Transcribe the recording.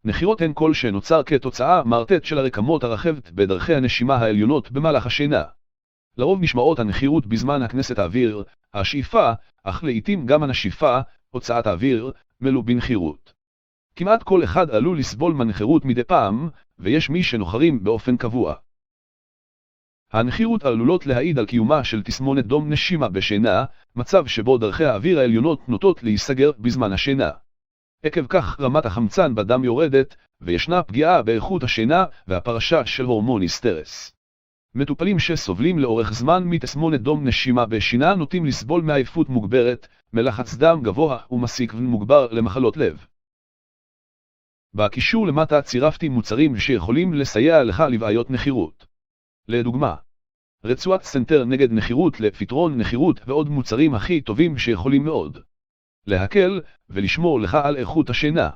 נחירות הן קול שנוצר כתוצאה מרטט של הרקמות הרחבת בדרכי הנשימה העליונות במהלך השינה. לרוב נשמעות הנחירות בזמן הכנסת האוויר, השאיפה, אך לעתים גם הנשיפה, הוצאת האוויר, מלאו בנחירות. כמעט כל אחד עלול לסבול מנחירות מדי פעם, ויש מי שנוחרים באופן קבוע. הנחירות עלולות להעיד על קיומה של תסמונת דום נשימה בשינה, מצב שבו דרכי האוויר העליונות נוטות להיסגר בזמן השינה. עקב כך רמת החמצן בדם יורדת, וישנה פגיעה באיכות השינה והפרשה של הורמון סטרס. מטופלים שסובלים לאורך זמן מתסמונת דום נשימה בשינה נוטים לסבול מעייפות מוגברת, מלחץ דם גבוה ומסיכון מוגבר למחלות לב. בקישור למטה צירפתי מוצרים שיכולים לסייע לך לבעיות נחירות. לדוגמה, רצועת סנטר נגד נחירות לפתרון נחירות ועוד מוצרים הכי טובים שיכולים מאוד להקל ולשמור לך על איכות השינה.